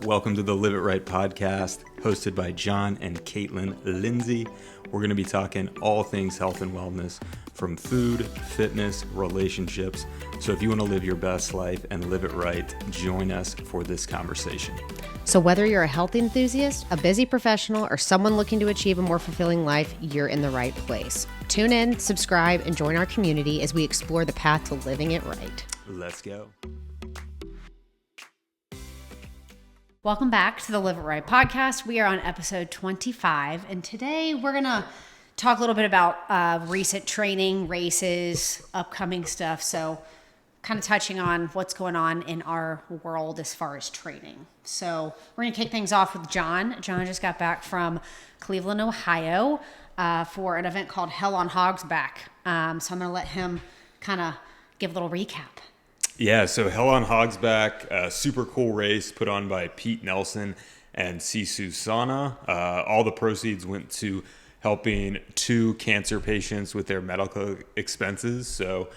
Welcome to the Live It Right podcast, hosted by John and Caitlin Lindsay. We're going to be talking all things health and wellness, from food, fitness, relationships. So if you want to live your best life and live it right, join us for this conversation. So whether you're a health enthusiast, a busy professional, or someone looking to achieve a more fulfilling life, you're in the right place. Tune in, subscribe, and join our community as we explore the path to living it right. Let's go. Welcome back to the Live It Right podcast. We are on episode 25, and today we're going to talk a little bit about recent training, races, upcoming stuff. So kind of touching on what's going on in our world as far as training. So we're going to kick things off with John. John just got back from Cleveland, Ohio for an event called Hell on Hogsback. So I'm going to let him kind of give a little recap. Yeah, so Hell on Hogsback, a super cool race put on by Pete Nelson and Sisu Sana. All the proceeds went to helping 2 cancer patients with their medical expenses. So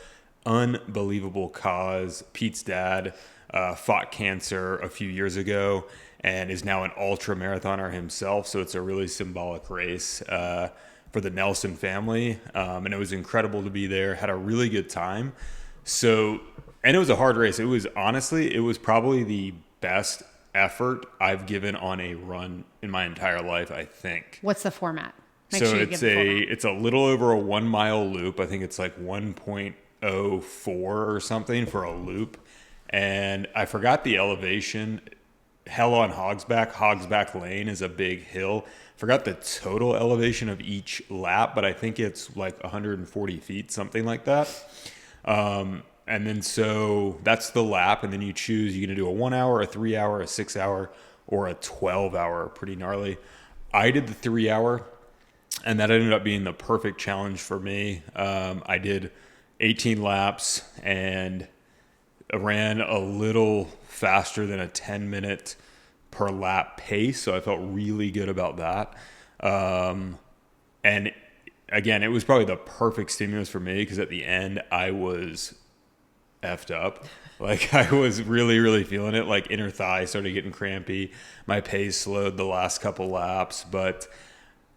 unbelievable cause. Pete's dad fought cancer a few years ago and is now an ultra marathoner himself. So it's a really symbolic race for the Nelson family. And it was incredible to be there. Had a really good time. And it was a hard race. It was probably the best effort I've given on a run in my entire life, I think. What's the format? It's a little over a 1 mile loop. I think it's like 1.04 or something for a loop. And I forgot the elevation. Hell on Hogsback. Hogsback Lane is a big hill. Forgot the total elevation of each lap, but I think it's like 140 feet, something like that. And then so that's the lap, and then you choose, you're going to do a 1 hour, a 3 hour, a 6 hour, or a 12 hour. Pretty gnarly. I did the 3 hour, and that ended up being the perfect challenge for me. I did 18 laps and ran a little faster than a 10-minute per lap pace, so I felt really good about that. And again, it was probably the perfect stimulus for me because at the end I was effed up. Like I was really, really feeling it. Like inner thigh started getting crampy. My pace slowed the last couple laps. But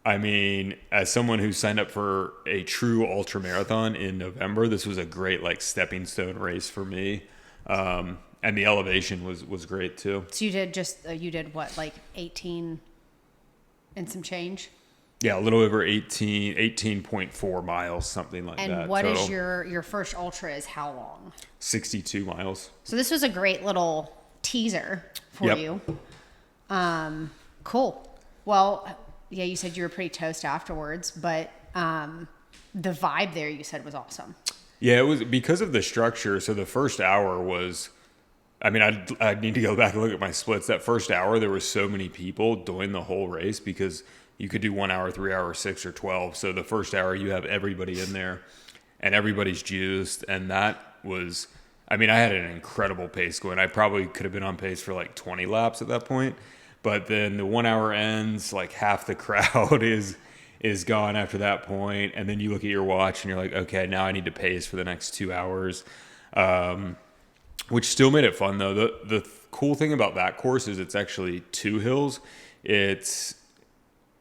I mean, as someone who signed up for a true ultra marathon in November, this was a great like stepping stone race for me. And the elevation was great too. So you did what, like 18 and some change? Yeah, a little over 18.4 miles, something like that. And what total. is your first ultra is how long? 62 miles. So this was a great little teaser for you. Cool. Well, yeah, you said you were pretty toast afterwards, but the vibe there you said was awesome. Yeah, it was because of the structure. So the first hour was, I mean, I'd need to go back and look at my splits. That first hour, there were so many people doing the whole race because you could do 1 hour, 3 hours, 6 or 12. So the first hour you have everybody in there and everybody's juiced. And that was, I mean, I had an incredible pace going. I probably could have been on pace for like 20 laps at that point. But then the 1 hour ends, like half the crowd is gone after that point. And then you look at your watch and you're like, okay, now I need to pace for the next 2 hours. Which still made it fun though. The cool thing about that course is it's actually 2 hills.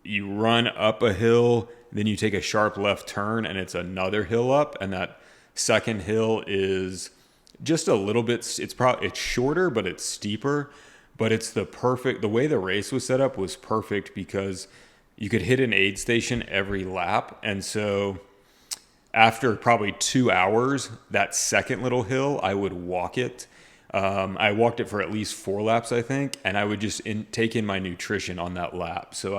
You run up a hill, then you take a sharp left turn, and it's another hill up. And that second hill is just a little bit. It's shorter, but it's steeper. But it's the way the race was set up was perfect because you could hit an aid station every lap. And so after probably 2 hours, that second little hill, I would walk it. I walked it for at least 4 laps, I think, and I would just take in my nutrition on that lap. So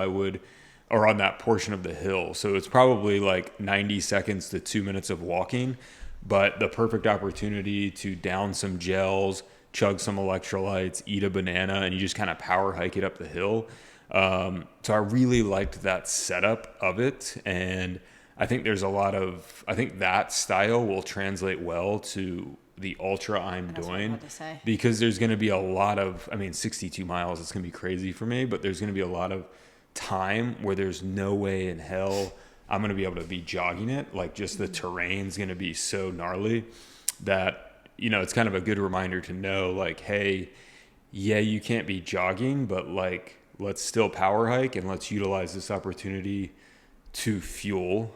or on that portion of the hill. So it's probably like 90 seconds to 2 minutes of walking, but the perfect opportunity to down some gels, chug some electrolytes, eat a banana, and you just kind of power hike it up the hill. So I really liked that setup of it. And I think I think that style will translate well to the ultra I'm doing, because there's going to be a lot of, 62 miles, it's going to be crazy for me, but there's going to be a lot of time where there's no way in hell I'm going to be able to be jogging it. Like just the terrain's going to be so gnarly that, it's kind of a good reminder to know like, hey, yeah, you can't be jogging, but like, let's still power hike and let's utilize this opportunity to fuel.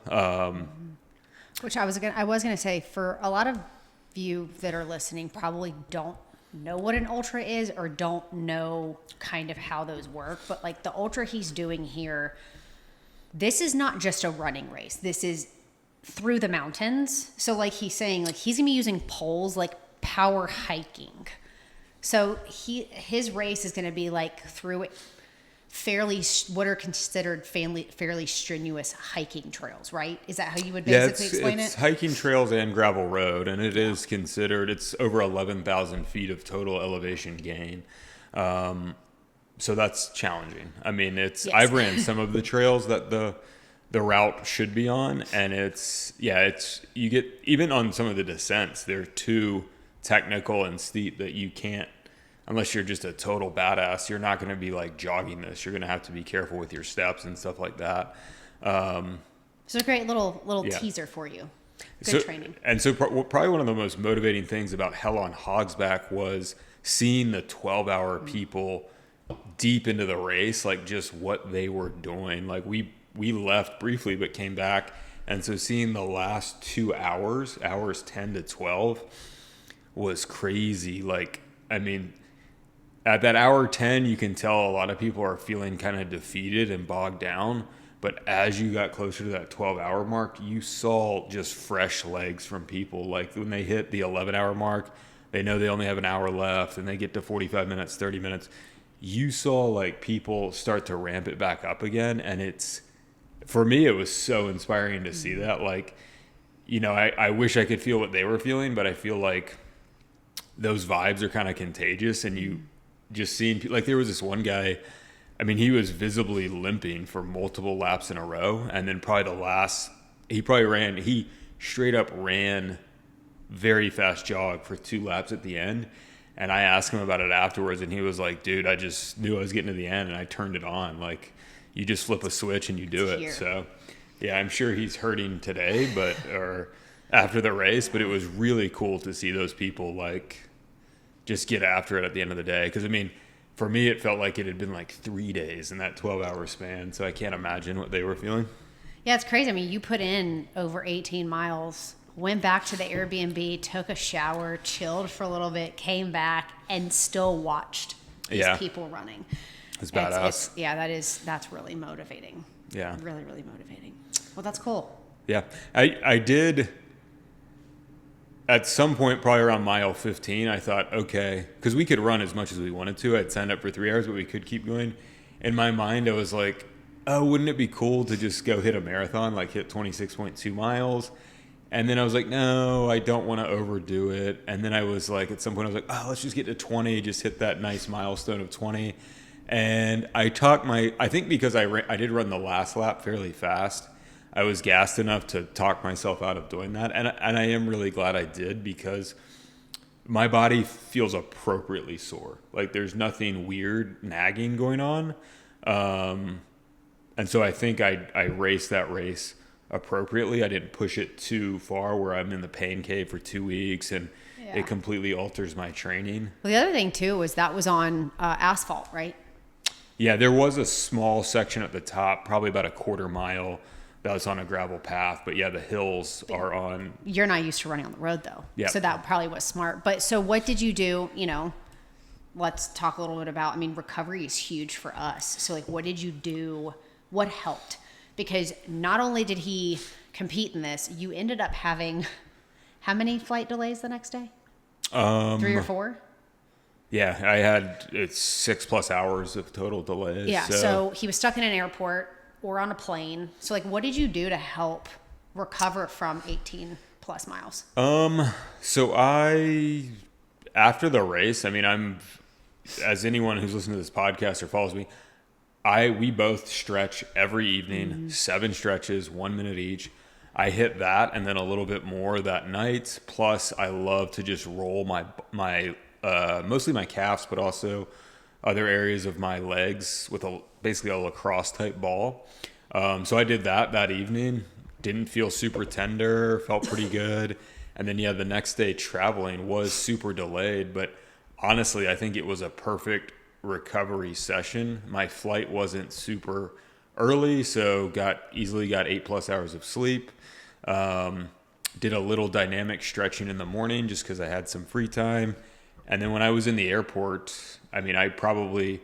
Which I was gonna say, for a lot of you that are listening probably don't know what an ultra is or don't know kind of how those work, but like the ultra he's doing here, this is not just a running race. This is through the mountains. So like he's saying, like he's gonna be using poles, like power hiking. So his race is gonna be like through it fairly, what are considered fairly strenuous hiking trails, right? Is that how you would basically explain it's it? hiking trails and gravel road, and it is considered, it's over 11,000 feet of total elevation gain. So that's challenging. I mean, Yes. I've ran some of the trails that the route should be on, and you get, even on some of the descents, they're too technical and steep that you can't, unless you're just a total badass, you're not going to be like jogging this. You're going to have to be careful with your steps and stuff like that. So a great little teaser for you. Good training. And so probably one of the most motivating things about Hell on Hogsback was seeing the 12-hour people deep into the race, like just what they were doing. Like we left briefly, but came back. And so seeing the last 2 hours, hours 10 to 12, was crazy. Like, I mean, at that hour 10, you can tell a lot of people are feeling kind of defeated and bogged down. But as you got closer to that 12-hour mark, you saw just fresh legs from people. Like when they hit the 11-hour mark, they know they only have an hour left, and they get to 45 minutes, 30 minutes. You saw like people start to ramp it back up again. And for me, it was so inspiring to see that. Like, you know, I wish I could feel what they were feeling, but I feel like those vibes are kind of contagious, and you just seeing, like, there was this one guy, I mean, he was visibly limping for multiple laps in a row, and then he straight up ran very fast jog for 2 laps at the end. And I asked him about it afterwards, and he was like, dude, I just knew I was getting to the end and I turned it on. Like, you just flip a switch and you do it. So yeah, I'm sure he's hurting today, or after the race, but it was really cool to see those people like just get after it at the end of the day. Cause I mean, for me, it felt like it had been like 3 days in that 12-hour span. So I can't imagine what they were feeling. Yeah, it's crazy. I mean, you put in over 18 miles, went back to the Airbnb, took a shower, chilled for a little bit, came back, and still watched these people running. It's badass. That's really motivating. Yeah. Really, really motivating. Well, that's cool. Yeah. I did, at some point, probably around mile 15, I thought, okay, because we could run as much as we wanted to. I'd signed up for 3 hours, but we could keep going. In my mind, I was like, oh, wouldn't it be cool to just go hit a marathon, like hit 26.2 miles? And then I was like, no, I don't want to overdo it. And then I was like, at some point, I was like, oh, let's just get to 20, just hit that nice milestone of 20. And I think because I did run the last lap fairly fast, I was gassed enough to talk myself out of doing that. And I am really glad I did, because my body feels appropriately sore. Like there's nothing weird nagging going on. And so I think I raced that race appropriately. I didn't push it too far where I'm in the pain cave for 2 weeks and it completely alters my training. Well, the other thing too was that was on asphalt, right? Yeah, there was a small section at the top, probably about a quarter mile, that was on a gravel path. But yeah, the hills are on. You're not used to running on the road though. Yeah. So that probably was smart. But so what did you do? You know, let's talk a little bit about, I mean, recovery is huge for us. So like, what did you do? What helped? Because not only did he compete in this, you ended up having how many flight delays the next day? 3 or 4? Yeah, I had 6+ hours of total delays. Yeah, so he was stuck in an airport or on a plane. So like, what did you do to help recover from 18 plus miles? So after the race, I mean, as anyone who's listened to this podcast or follows me, we both stretch every evening, 7 stretches, 1 minute each. I hit that and then a little bit more that night. Plus, I love to just roll my mostly my calves, but also other areas of my legs with basically a lacrosse type ball. So I did that evening. Didn't feel super tender, felt pretty good. And then the next day traveling was super delayed, but honestly, I think it was a perfect recovery session. My flight wasn't super early, so easily got 8+ hours of sleep. Did a little dynamic stretching in the morning just because I had some free time. And then when I was in the airport, I mean, I probably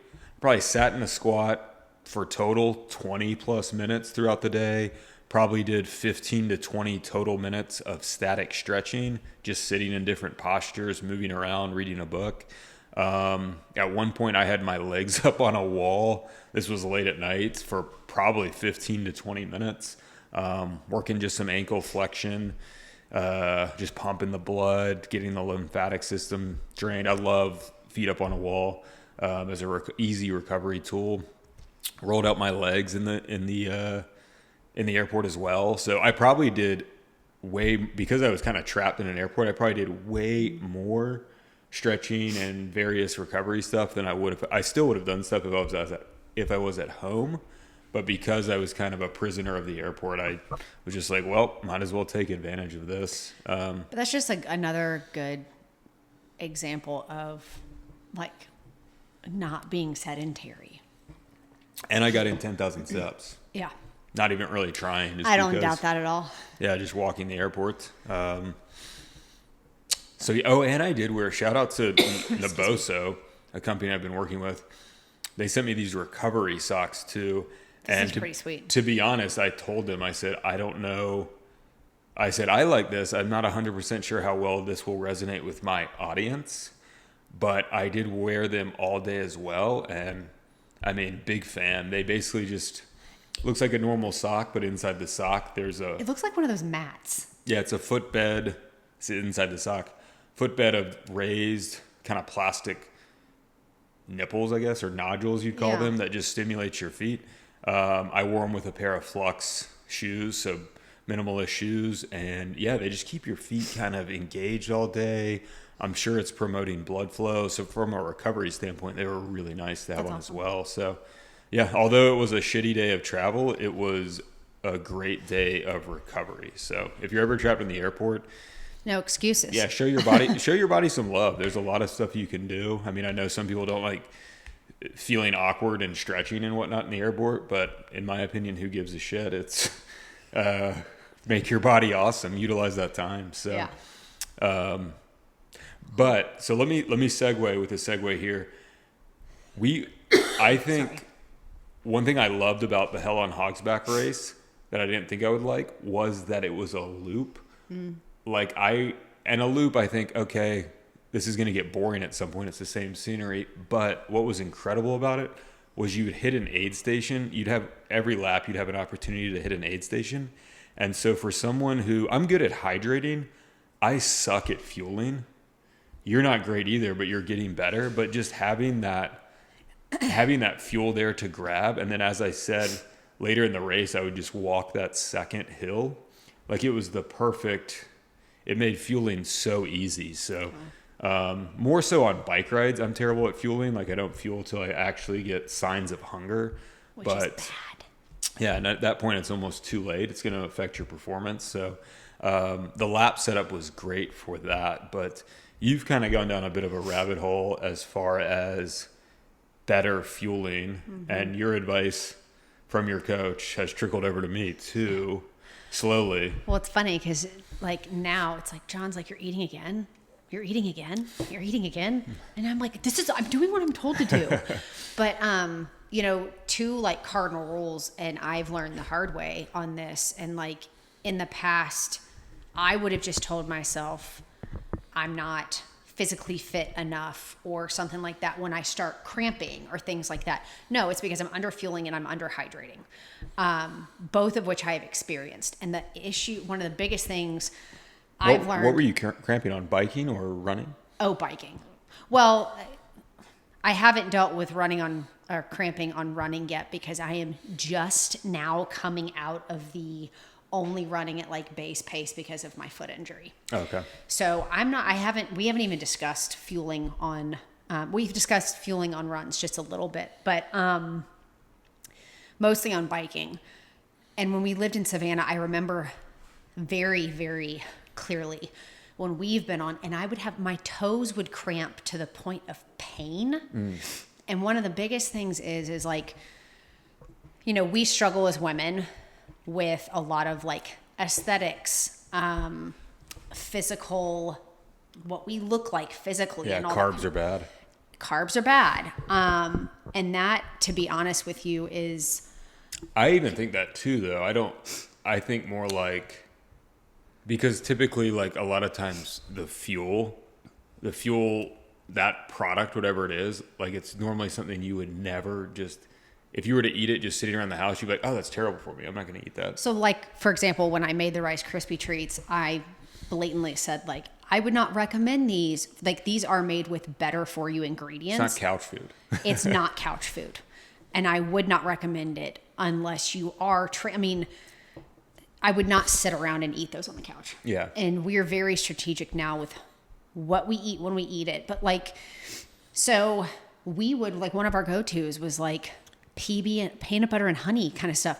sat in a squat for total 20 plus minutes throughout the day. Probably did 15 to 20 total minutes of static stretching, just sitting in different postures, moving around, reading a book. At one point, I had my legs up on a wall. This was late at night for probably 15 to 20 minutes, working just some ankle flexion, just pumping the blood, getting the lymphatic system drained. I love feet up on a wall as a easy recovery tool. Rolled out my legs in the airport as well. So I probably did because I was kind of trapped in an airport, I probably did way more stretching and various recovery stuff than I would have. I still would have done stuff if I was at home, but because I was kind of a prisoner of the airport, I was just like, well, might as well take advantage of this. But that's just like another good example of like not being sedentary. And I got in 10,000 steps. Yeah. Not even really trying. I don't doubt that at all. Yeah, just walking the airport. And I did wear, shout out to Naboso, a company I've been working with. They sent me these recovery socks too. This is pretty sweet. To be honest, I told them, I said, I don't know. I said, I like this. I'm not 100% sure how well this will resonate with my audience, but I did wear them all day as well. And I mean, big fan. They basically just looks like a normal sock, but inside the sock, it looks like one of those mats. Yeah, it's a footbed. It's inside the sock. Footbed of raised kind of plastic nipples, I guess, or nodules you'd call them, that just stimulates your feet. I wore them with a pair of Flux shoes, so minimalist shoes. And yeah, they just keep your feet kind of engaged all day. I'm sure it's promoting blood flow. So from a recovery standpoint, they were really nice to have on as well. So yeah, although it was a shitty day of travel, it was a great day of recovery. So if you're ever trapped in the airport, no excuses. Yeah, show your body some love. There's a lot of stuff you can do. I mean, I know some people don't like feeling awkward and stretching and whatnot in the airport, but in my opinion, who gives a shit? It's make your body awesome. Utilize that time. So, yeah. But so let me segue with a segue here. I think one thing I loved about the Hell on Hogsback race that I didn't think I would like was that it was a loop. Like a loop, I think, okay, this is going to get boring at some point. It's the same scenery. But what was incredible about it was you would hit an aid station. Every lap, you'd have an opportunity to hit an aid station. And so for someone I'm good at hydrating, I suck at fueling. You're not great either, but you're getting better. But just having that fuel there to grab. And then, as I said, later in the race, I would just walk that second hill. Like it was it made fueling so easy. So more so on bike rides, I'm terrible at fueling. Like I don't fuel till I actually get signs of hunger. Which is bad. Yeah, and at that point, it's almost too late. It's going to affect your performance. So the lap setup was great for that. But you've kind of gone down a bit of a rabbit hole as far as better fueling. Mm-hmm. And your advice from your coach has trickled over to me too, slowly. Well, it's funny because like now it's like, John's like, you're eating again. You're eating again. You're eating again. And I'm like, I'm doing what I'm told to do. But, two like cardinal rules, and I've learned the hard way on this. And like in the past, I would have just told myself I'm not physically fit enough or something like that when I start cramping or things like that. No, it's because I'm under fueling and I'm under hydrating. Both of which I have experienced. And the issue, one of the biggest things I've learned. What were you cramping on, biking or running? Oh, biking. Well, I haven't dealt with cramping on running yet because I am just now coming out of the only running at like base pace because of my foot injury. Okay. So we haven't even discussed fueling on, we've discussed fueling on runs just a little bit, but mostly on biking. And when we lived in Savannah, I remember very, very clearly when we've been on, and I would have, my toes would cramp to the point of pain. And one of the biggest things is like, you know, we struggle as women with a lot of like aesthetics, physical, what we look like physically. Yeah, and all carbs that. are bad. Carbs are bad. And that, to be honest with you, is... I even think that too, though. I think more like, because typically, like, a lot of times the fuel, that product, whatever it is, like, it's normally something you would never just, if you were to eat it just sitting around the house, you'd be like, oh, that's terrible for me. I'm not going to eat that. So, like, for example, when I made the Rice Krispie treats, I blatantly said, like, I would not recommend these. Like, these are made with better for you ingredients. It's not couch food. It's not couch food. And I would not recommend it unless you are, I mean, I would not sit around and eat those on the couch. Yeah. And we're very strategic now with what we eat when we eat it. But like, so we would, like, one of our go-tos was like PB and peanut butter and honey kind of stuff.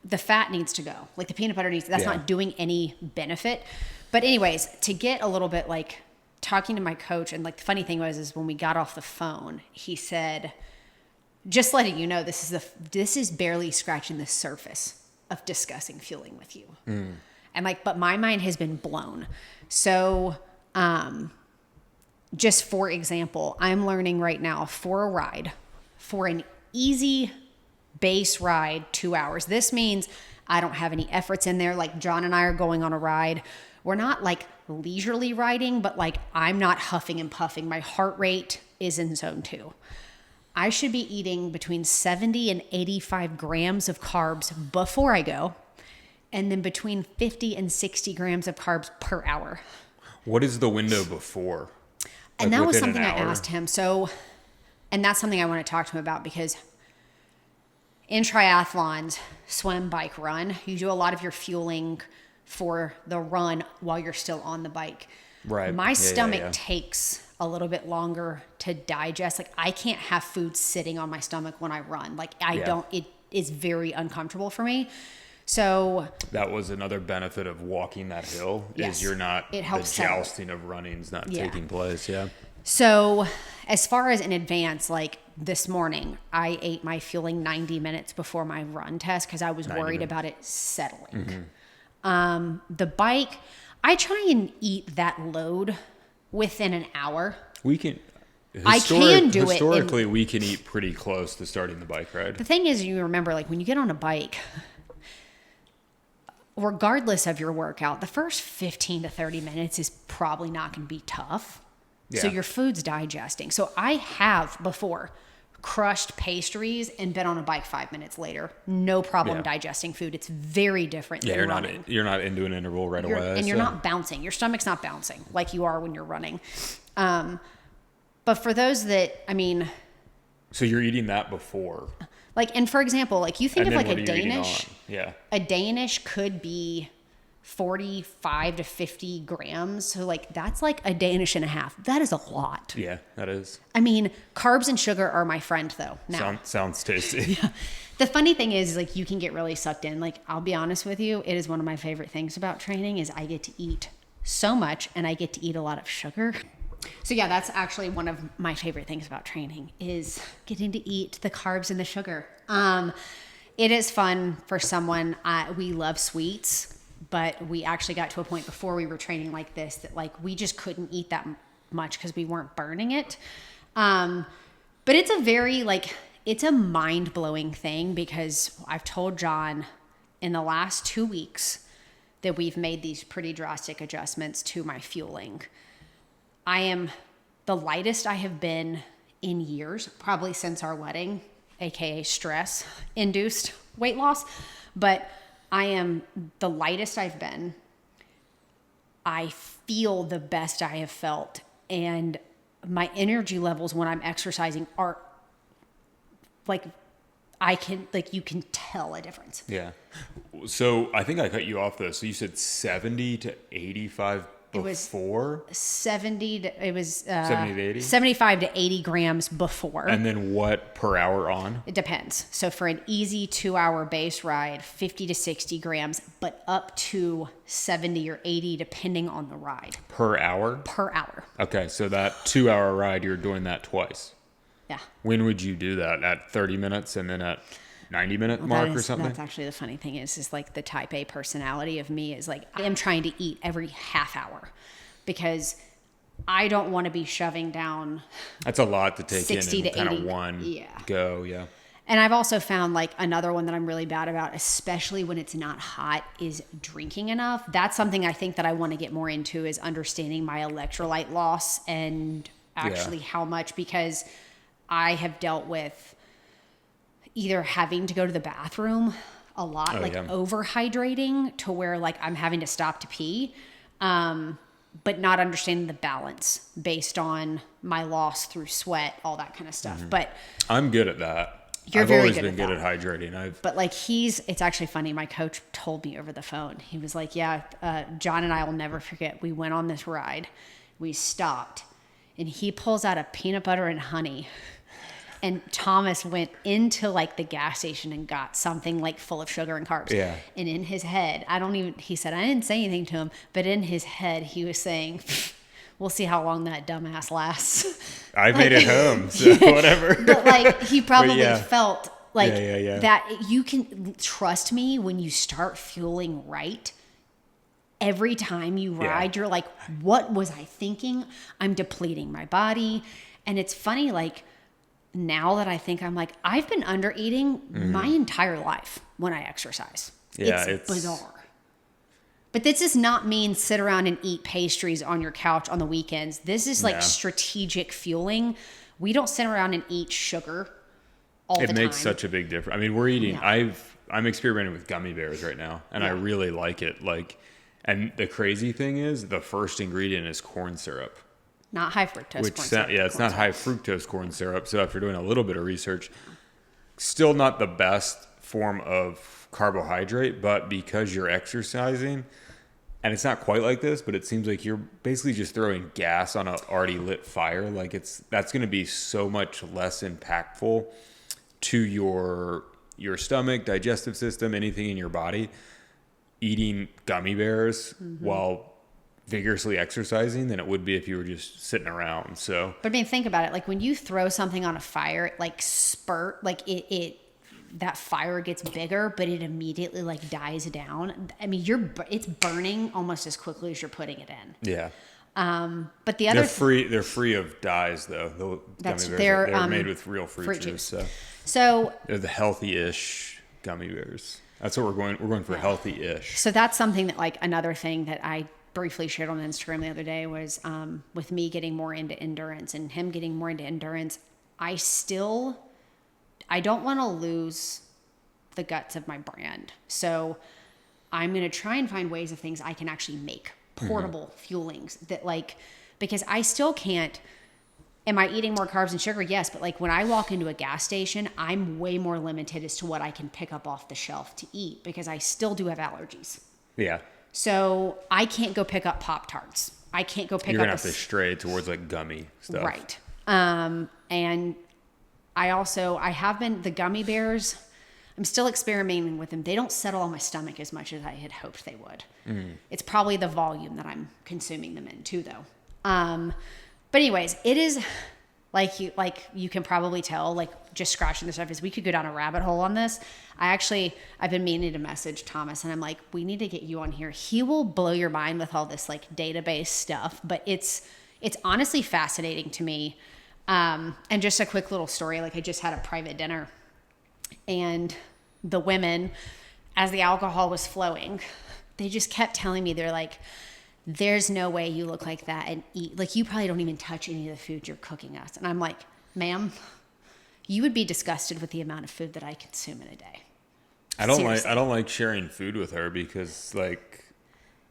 The fat needs to go. Like, the peanut butter that's not doing any benefit. But anyways, to get a little bit like talking to my coach, and like the funny thing is when we got off the phone, he said, just letting you know, this is barely scratching the surface of discussing fueling with you. And like, but my mind has been blown. So, just for example, I'm learning right now for a ride, for an easy base ride, 2 hours. This means I don't have any efforts in there. Like, John and I are going on a ride. We're not like leisurely riding, but like, I'm not huffing and puffing. My heart rate is in zone 2. I should be eating between 70 and 85 grams of carbs before I go, and then between 50 and 60 grams of carbs per hour. What is the window before? And that was something I asked him. So, and that's something I want to talk to him about, because in triathlons, swim, bike, run, you do a lot of your fueling for the run while you're still on the bike. Right. My stomach takes a little bit longer to digest. Like, I can't have food sitting on my stomach when I run. Like, it is very uncomfortable for me. So that was another benefit of walking that hill, is you're not, the jousting of running's not taking place. Yeah. So as far as in advance, like this morning, I ate my fueling 90 minutes before my run test, because I was worried about it settling. The bike, I try and eat that load within an hour. We can. I can do it. Historically, we can eat pretty close to starting the bike ride. The thing is, you remember, like, when you get on a bike, regardless of your workout, the first 15 to 30 minutes is probably not going to be tough. Yeah. So your food's digesting. So I have before crushed pastries and been on a bike 5 minutes later. No problem digesting food. It's very different than running. You're not into an interval right away. And you're not bouncing. Your stomach's not bouncing like you are when you're running. But for those that, I mean... So you're eating that before. Like, and for example, like, you think of like a Danish. Yeah. A Danish could be 45 to 50 grams. So like, that's like a Danish and a half. That is a lot. Yeah, that is. I mean, carbs and sugar are my friend though. Now. Sounds tasty. Yeah. The funny thing is, like, you can get really sucked in. Like, I'll be honest with you, it is one of my favorite things about training is I get to eat so much, and I get to eat a lot of sugar. So yeah, that's actually one of my favorite things about training is getting to eat the carbs and the sugar. It is fun for someone. We love sweets, but we actually got to a point before we were training like this that like we just couldn't eat that much because we weren't burning it. But it's a very it's a mind-blowing thing, because I've told John in the last 2 weeks that we've made these pretty drastic adjustments to my fueling. I am the lightest I have been in years, probably since our wedding, aka stress-induced weight loss. But I am the lightest I've been. I feel the best I have felt. And my energy levels when I'm exercising are like, you can tell a difference. Yeah. So I think I cut you off though. So you said 70 to 85 before? 70 to, it was 70 to 80? 75 to 80 grams before. And then what per hour on? It depends. So for an easy 2-hour base ride, 50 to 60 grams, but up to 70 or 80 depending on the ride. Per hour? Per hour. Okay, so that 2-hour ride, you're doing that twice. Yeah. When would you do that? At 30 minutes and then at 90-minute mark or something? That's actually the funny thing is like the type A personality of me is like, I am trying to eat every half hour because I don't want to be shoving down. That's a lot to take 60 in to kind 80. of one Yeah. go, yeah. And I've also found like another one that I'm really bad about, especially when it's not hot, is drinking enough. That's something I think that I want to get more into is understanding my electrolyte loss and actually how much, because I have dealt with either having to go to the bathroom a lot, overhydrating to where like I'm having to stop to pee, but not understanding the balance based on my loss through sweat, all that kind of stuff. Mm-hmm. But I'm good at that. I've always been good at hydrating. But like it's actually funny. My coach told me over the phone, he was like, John and I will never forget. We went on this ride, we stopped, and he pulls out a peanut butter and honey. And Thomas went into like the gas station and got something like full of sugar and carbs. Yeah. And in his head, he said, I didn't say anything to him, but in his head, he was saying, we'll see how long that dumbass lasts. I made it home, so whatever. But like, he probably felt like that you can trust me when you start fueling right. Every time you ride, you're like, what was I thinking? I'm depleting my body. And it's funny, like, now that I think I'm like, I've been under eating my entire life when I exercise. Yeah, it's bizarre. But this does not mean sit around and eat pastries on your couch on the weekends. This is like strategic fueling. We don't sit around and eat sugar all the time. It makes such a big difference. I mean, we're eating, I'm experimenting with gummy bears right now, and I really like it. Like, and the crazy thing is the first ingredient is corn syrup. Not high fructose corn syrup. Yeah, it's not high fructose corn syrup. So after doing a little bit of research, still not the best form of carbohydrate, but because you're exercising, and it's not quite like this, but it seems like you're basically just throwing gas on an already lit fire. Like that's going to be so much less impactful to your stomach, digestive system, anything in your body, eating gummy bears while vigorously exercising than it would be if you were just sitting around. So, but I mean, think about it. Like when you throw something on a fire, it like that fire gets bigger, but it immediately like dies down. I mean, it's burning almost as quickly as you're putting it in. Yeah. But the other they're free of dyes though. The gummy bears they're made with real fruit juice. So they're the healthy-ish gummy bears. That's what we're going. We're going for healthy-ish. So that's something that like another thing that I briefly shared on Instagram the other day was with me getting more into endurance and him getting more into endurance. I don't want to lose the guts of my brand. So I'm going to try and find ways of things I can actually make portable fuelings that like, because I still can't, am I eating more carbs and sugar? Yes. But like when I walk into a gas station, I'm way more limited as to what I can pick up off the shelf to eat because I still do have allergies. Yeah. So I can't go pick up Pop-Tarts. I can't go pick up. You're going to have to stray towards like gummy stuff. Right. And I have been, the gummy bears, I'm still experimenting with them. They don't settle on my stomach as much as I had hoped they would. It's probably the volume that I'm consuming them in too, though. But anyways, it is like you can probably tell, like just scratching the surface, we could go down a rabbit hole on this. I've been meaning to message Thomas and I'm like, we need to get you on here. He will blow your mind with all this like database stuff, but it's honestly fascinating to me. And just a quick little story. Like I just had a private dinner and the women, as the alcohol was flowing, they just kept telling me, they're like, there's no way you look like that and eat. Like you probably don't even touch any of the food you're cooking us. And I'm like, ma'am, you would be disgusted with the amount of food that I consume in a day. I don't like sharing food with her because like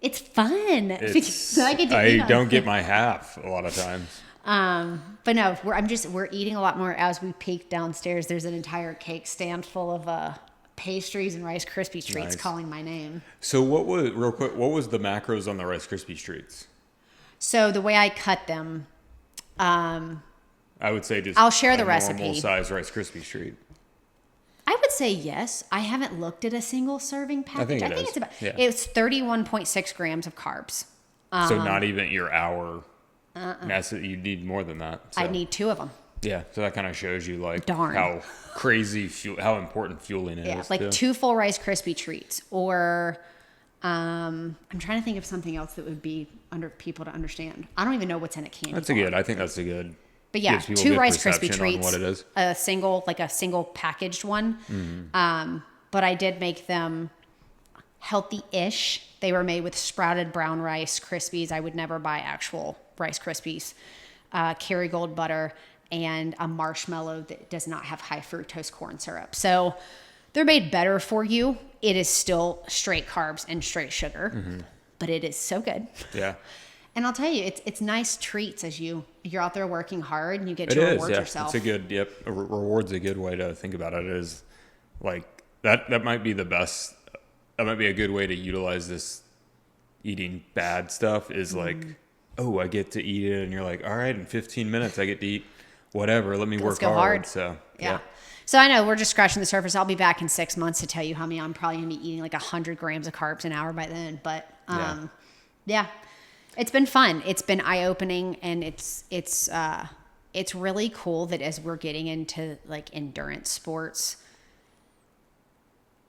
it's fun. I don't get my half a lot of times. But no, we're eating a lot more. As we peek downstairs, there's an entire cake stand full of pastries and Rice Krispie treats calling my name. So what was the macros on the Rice Krispie treats? So the way I cut them, I would say just I'll share the normal recipe. size Rice Krispie treat. I would say yes. I haven't looked at a single serving package. I think it is. it's about Yeah. it's 31.6 grams of carbs. So not even your hour. You need more than that. So. I need 2 of them. Yeah, so that kind of shows you like Darn. how crazy how important fueling is. Yeah, like too. 2 full Rice Krispie treats, or I'm trying to think of something else that would be under people to understand. I don't even know what's in a candy That's bar. a good. I think that's a good. But yeah, gives people 2 good Rice Krispie perception on treats, what it is. a single packaged one. Mm-hmm. But I did make them healthy-ish. They were made with sprouted brown rice Krispies. I would never buy actual Rice Krispies. Kerrygold butter and a marshmallow that does not have high fructose corn syrup. So they're made better for you. It is still straight carbs and straight sugar, but it is so good. Yeah. And I'll tell you, it's nice treats as you're out there working hard and you get It to is, reward yeah. yourself. It's a good, reward's a good way to think about it. It is like that might be the best. That might be a good way to utilize this eating bad stuff is like, oh, I get to eat it. And you're like, all right, in 15 minutes, I get to eat whatever. Let me work go hard. So, Yeah. So I know we're just scratching the surface. I'll be back in 6 months to tell you how many I'm probably going to be eating like 100 grams of carbs an hour by then. But yeah, it's been fun. It's been eye-opening, and it's really cool that as we're getting into like endurance sports,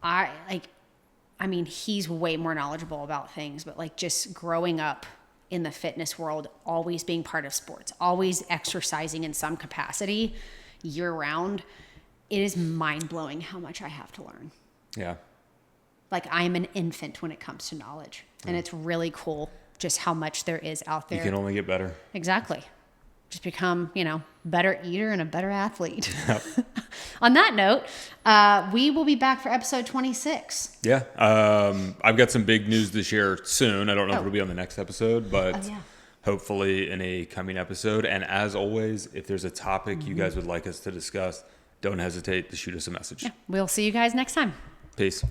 I mean, he's way more knowledgeable about things, but like just growing up in the fitness world, always being part of sports, always exercising in some capacity year round, it is mind blowing how much I have to learn. Yeah. Like I'm an infant when it comes to knowledge, and it's really cool just how much there is out there. You can only get better. Exactly. Just become, better eater and a better athlete. Yep. On that note, we will be back for episode 26. Yeah. I've got some big news to share soon. I don't know if it'll be on the next episode, but hopefully in a coming episode. And as always, if there's a topic you guys would like us to discuss, don't hesitate to shoot us a message. Yeah. We'll see you guys next time. Peace.